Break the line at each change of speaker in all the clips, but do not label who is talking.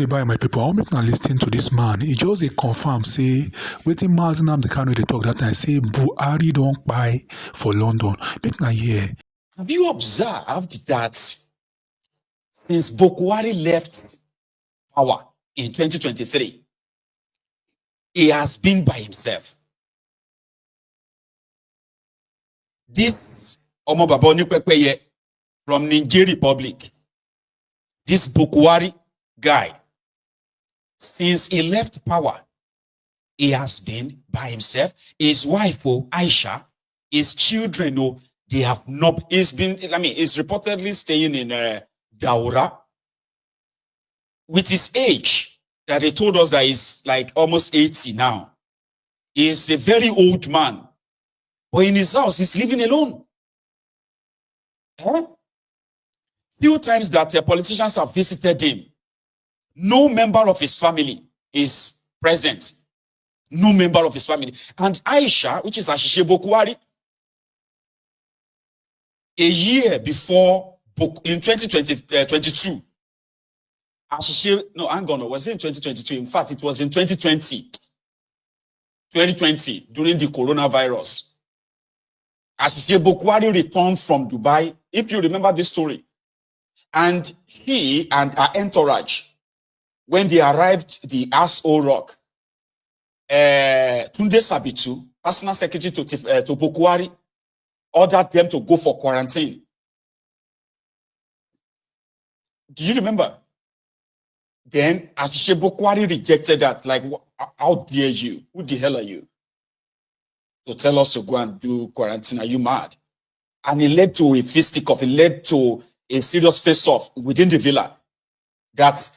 by my people, I'll make now listen to this man. He just a confirm say waiting Mazi Nnamdi Kanu they talk that time say Buhari don't buy for London. Make now hear.
Have you observed that since Buhari left power in 2023, he has been by himself? This Omobaboni Pepeye from Niger Republic, this Buhari guy, since he left power, he has been by himself. His wife, Aisha, his children, they have not. He's reportedly staying in Daura with his age that they told us that he's like almost 80 now. He's a very old man, but in his house, he's living alone. Few times that politicians have visited him, no member of his family is present. No member of his family. And Aisha, which is Ashishe Buhari, a year before, in 2022, Ashishe, no, hang on, was it in 2022? In fact, it was in 2020, during the coronavirus. Ashishe Buhari returned from Dubai, if you remember this story. And he and her entourage, when they arrived the Aso Rock, Tunde Sabitu, personal secretary to Buhari, ordered them to go for quarantine. Do you remember? Then Ashishe Buhari rejected that. Like, how dare you? Who the hell are you? To tell us to go and do quarantine? Are you mad? And it led to a fisticuff. It led to a serious face-off within the villa. That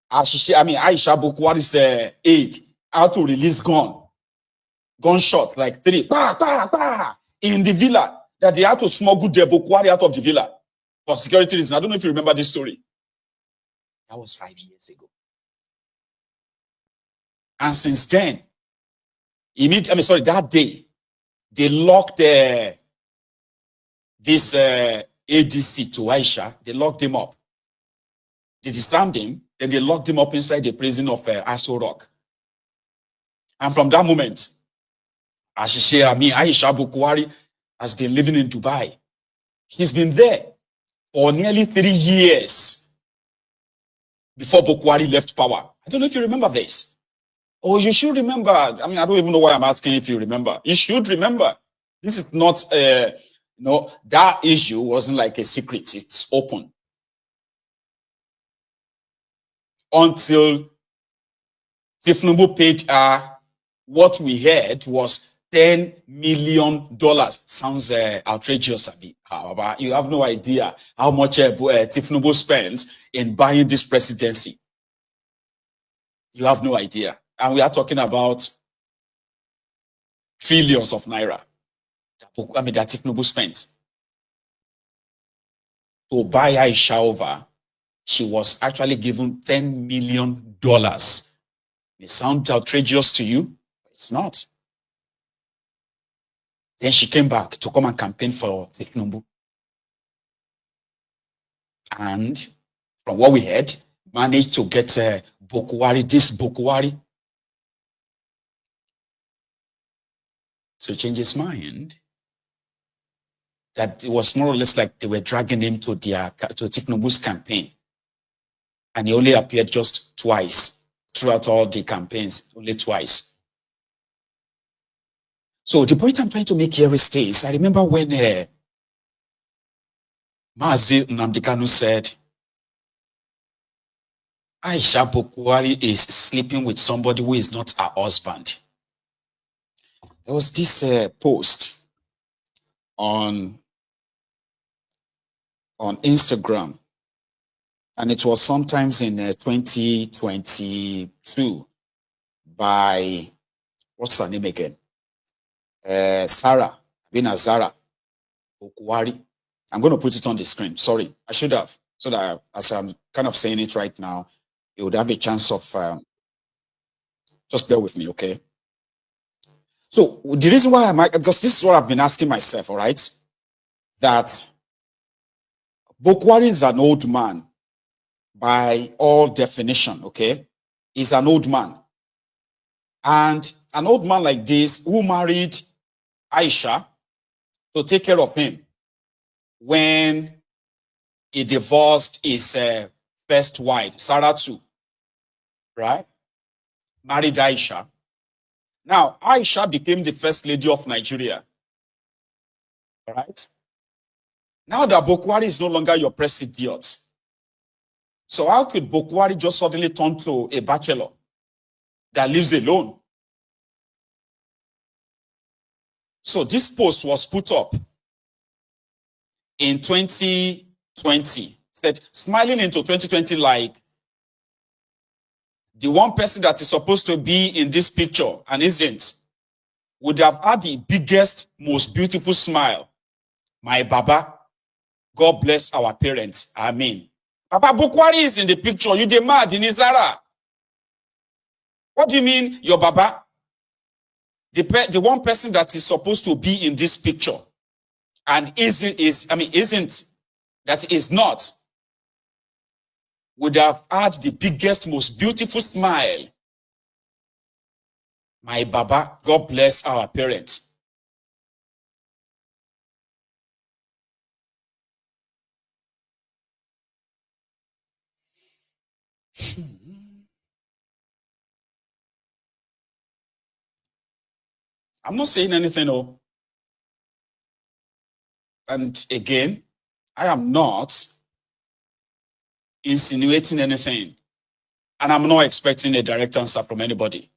Aisha Buhari's aide how to release gunshot, like 3, in the villa, that they had to smuggle the Buhari out of the villa for security reasons. I don't know if you remember this story. That was 5 years ago. And since then, that day, they locked this ADC to Aisha. They locked him up. They disarmed him, then they locked him up inside the prison of Aso Rock. And from that moment, Aisha Buhari has been living in Dubai. He's been there for nearly 3 years before Buhari left power. I don't know if you remember this. Oh, you should remember. I don't even know why I'm asking if you remember. You should remember. This is not, that issue wasn't like a secret. It's open. Until Tifnubu paid what we heard was $10 million. Sounds outrageous, Abi. However, you have no idea how much Tifnubu spends in buying this presidency. You have no idea. And we are talking about trillions of naira that Tifnubu spent. To buy Aisha over, she was actually given $10 million. It sounds outrageous to you? It's not. Then she came back to come and campaign for Tifnubu. And from what we heard, managed to get Buhari. So change his mind. That it was more or less like they were dragging him to Tifnubu's campaign. And he only appeared just twice throughout all the campaigns, only twice. So the point I'm trying to make here is this. I remember when Mazi Nnamdi Kanu said, Aisha Buhari is sleeping with somebody who is not her husband. There was this post on Instagram, and it was sometimes in 2022 by, what's her name again? Zara Buhari. I'm going to put it on the screen. Sorry, I should have, so that as I'm kind of saying it right now, you would have a chance of, just bear with me, okay? So the reason why because this is what I've been asking myself, all right? That Buhari is an old man. by all definition, okay, is an old man. And an old man like this who married Aisha to take care of him when he divorced his first wife, Saratu, right? Married Aisha. Now, Aisha became the first lady of Nigeria, right? Now that Buhari is no longer your president, so how could Buhari just suddenly turn to a bachelor that lives alone? So this post was put up in 2020, said smiling into 2020 like the one person that is supposed to be in this picture and isn't would have had the biggest, most beautiful smile. My Baba, God bless our parents. Amen. Papa Buhari is in the picture. You dey mad in Izara. What do you mean, your Baba? The one person that is supposed to be in this picture and isn't, that is not, would have had the biggest, most beautiful smile. My Baba, God bless our parents. I'm not saying anything, oh. And again, I am not insinuating anything. And I'm not expecting a direct answer from anybody.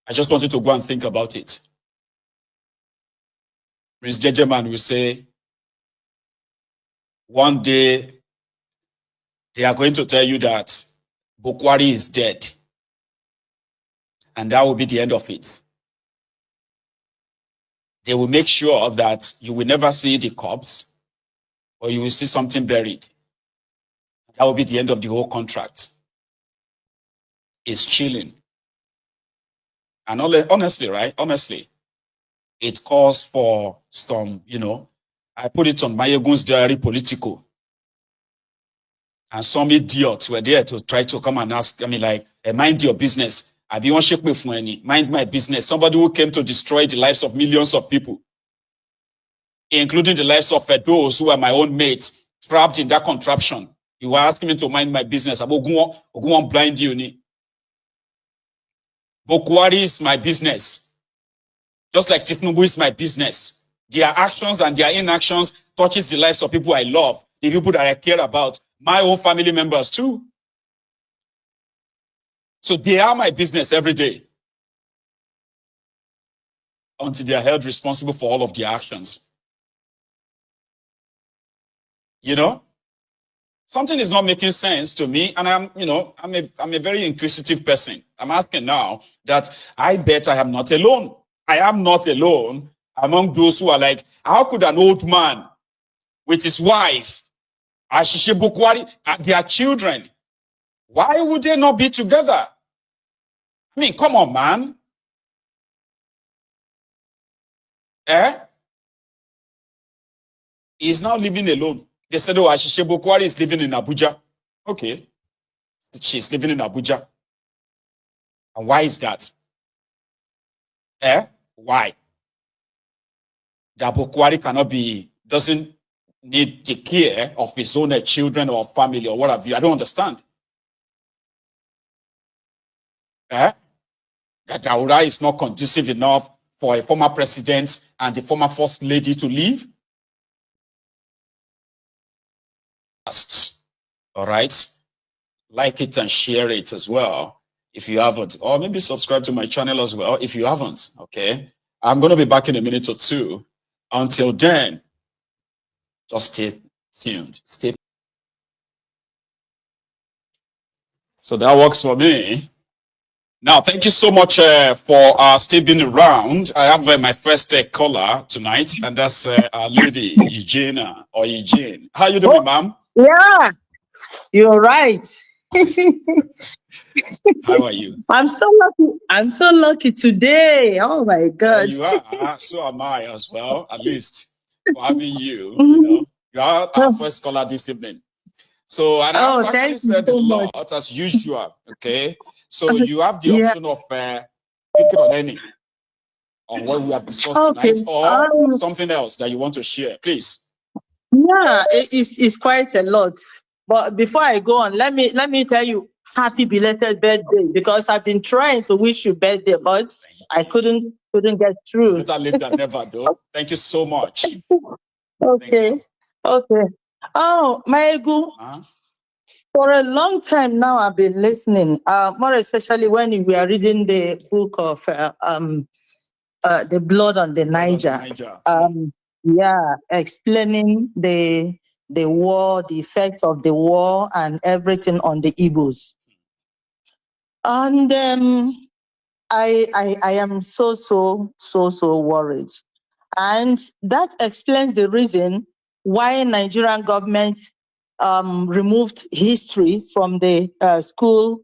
I just wanted to go and think about it. Prince Jejeman will say, one day they are going to tell you that Buhari is dead. And that will be the end of it. They will make sure that you will never see the corpse or you will see something buried. That will be the end of the whole contract. It's chilling. And honestly, right? Honestly, it calls for some, I put it on Mayegun's diary political. And some idiots were there to try to come and ask, mind your business. I be one shake me for any, mind my business. Somebody who came to destroy the lives of millions of people, including the lives of those who are my own mates, trapped in that contraption. You were asking me to mind my business. Ogun blind you. Buhari is my business. Just like Tinubu is my business. Their actions and their inactions touches the lives of people I love, the people that I care about, my own family members too. So they are my business every day until they are held responsible for all of their actions. Something is not making sense to me, and I'm a very inquisitive person. I'm asking now that I bet I am not alone. I am not alone among those who are like, how could an old man with his wife, Ashishe Buhari, and their children, why would they not be together? I mean, come on, man. He's now living alone. They said, oh, Ashishe Buhari is living in Abuja. Okay. She's living in Abuja. And why is that? Why? That Buhari doesn't need the care of his own children or family or what have you. I don't understand. That Daura is not conducive enough for a former president and the former first lady to live. All right. Like it and share it as well if you haven't, or maybe subscribe to my channel as well if you haven't. Okay. I'm going to be back in a minute or two. Until then, just stay tuned. So that works for me. Now, thank you so much for still being around. I have my first caller tonight, and that's our lady, Eugenia or Eugene. How you doing, ma'am?
Yeah, you're right.
How are you?
I'm so lucky. I'm so lucky today. Oh my God.
You are. So am I as well, at least for having you. You are our first caller this evening. So, and I've actually
thank you
said a
so much.
lot as usual. Okay. So you have the
Yeah.
option of picking on any on what we have discussed
Okay.
tonight, or something else that you want to share, please.
Yeah, it's quite a lot. But before I go on, let me tell you happy belated birthday, because I've been trying to wish you birthday, but I couldn't get through.
Better late than never, though. Thank you so much.
Okay.
Thanks,
Okay. Oh, Maegu, for a long time now I've been listening, more especially when we are reading the book of The Blood on the Niger. Yeah, explaining the war, the effects of the war, and everything on the Igbos. And I am so worried, and that explains the reason why Nigerian government removed history from the school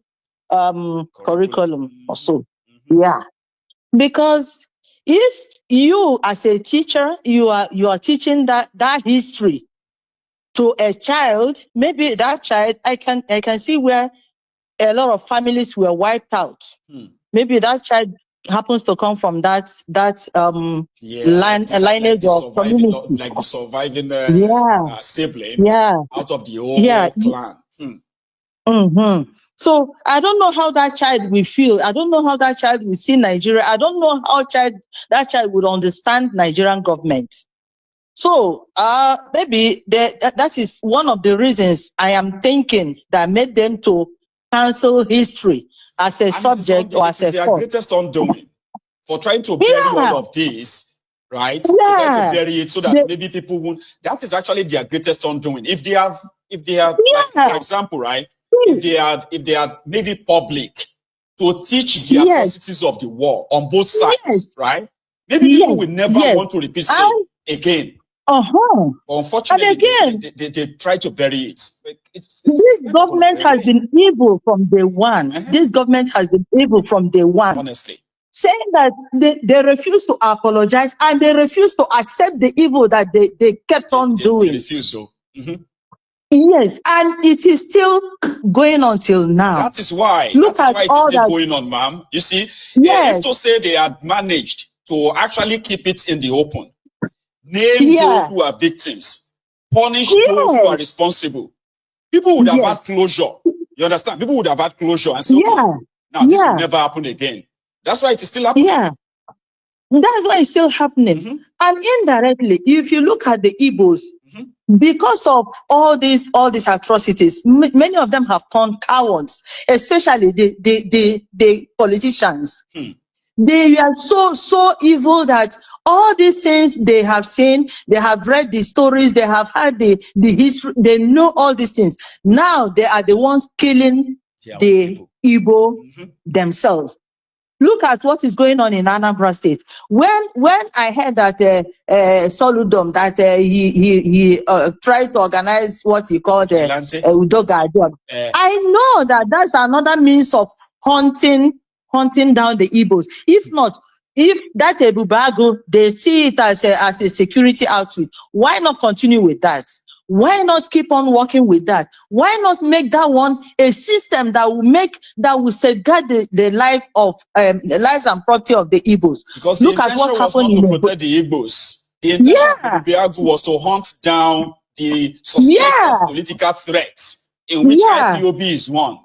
curriculum or so. Yeah, because if you as a teacher you are teaching that history to a child, maybe that child, I can see where a lot of families were wiped out. Maybe that child happens to come from that lineage of community,
like the surviving sibling out of the whole clan.
Mm-hmm. So I don't know how that child will feel. I don't know how that child will see Nigeria. I don't know how that child would understand Nigerian government. So maybe that is one of the reasons I am thinking that made them to cancel history as a subject or as a
their
course.
greatest undoing for trying to bury all of this, right? To try to bury it so that maybe people won't. That is actually their greatest undoing. If they have, like, for example, right? If they had made it public to teach the atrocities of the war on both sides, right? Maybe people will never want to repeat it again. But unfortunately,
and again,
they try to bury it.
This government has been evil from day one. This government has been evil from day one.
Honestly.
Saying that they refuse to apologize, and they refuse to accept the evil that they kept on doing.
They refuse so.
Yes, and it is still going on till now.
That is why.
Look at
it is
all
still
that
going on, ma'am. You see, if to say they had managed to actually keep it in the open, name those who are victims, punish those who are responsible, people would have had closure. You understand? People would have had closure and say, okay, now this will never happen again. That's why it is still happening.
Yeah. That's why it's still happening. And indirectly, if you look at the Igbos, because of all these atrocities, many of them have turned cowards, especially the politicians. They are so evil that all these things they have seen, they have read the stories, they have had the history, they know all these things. Now they are the ones killing the Igbo themselves. Look at what is going on in Anambra State. When I heard that Soludom, that he tried to organize what he called Udoga, I know that that's another means of hunting down the Igbos. If not, if that Ebubago, they see it as a security outfit, why not continue with that? Why not keep on working with that? Why not make that one a system that will safeguard the lives and property of the Igbos?
Because the intention was not to protect the Igbos. The intention of the Biagu was to hunt down the suspected political threats, in which IPOB is one.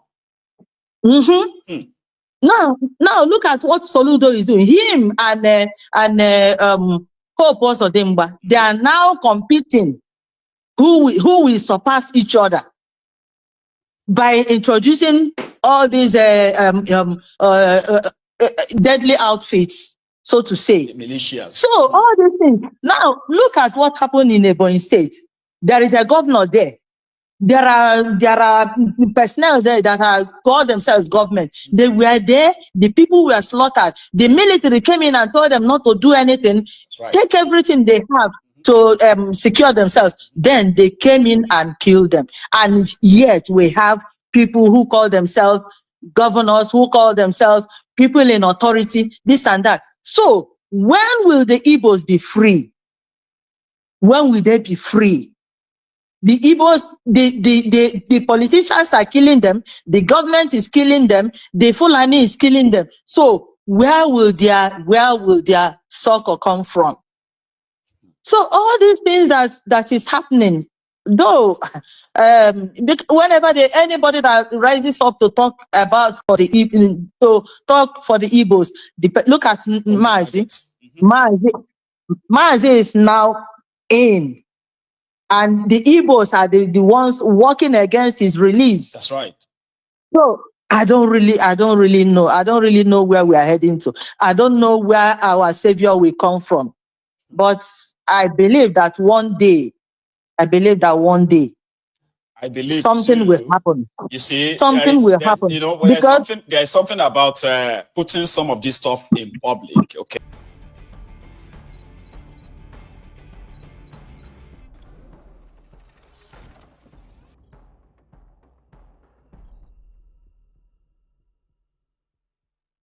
Now look at what Soludo is doing. Him and Hope Osodimba, they are now competing who will surpass each other by introducing all these deadly outfits, so to say.
Militias.
So all these things. Now look at what happened in Ebonyi State. There is a governor there. There are personnel there that are called themselves government. They were there. The people were slaughtered. The military came in and told them not to do anything. Take everything they have to secure themselves. Then they came in and killed them. And yet we have people who call themselves governors, who call themselves people in authority, this and that. So when will the Igbos be free? When will they be free? The Igbos, the politicians are killing them. The government is killing them. The Fulani is killing them. So where will their succor come from? So all these things that is happening, though, whenever anybody that rises up to talk about to talk for the Igbos, look at Mazi. Mazi is now in. And the Igbos are the ones working against his release.
That's right.
So I don't really know. I don't really know where we are heading to. I don't know where our savior will come from. But I believe that one day, something will happen.
You see,
Something will happen.
there's something about putting some of this stuff in public. Okay.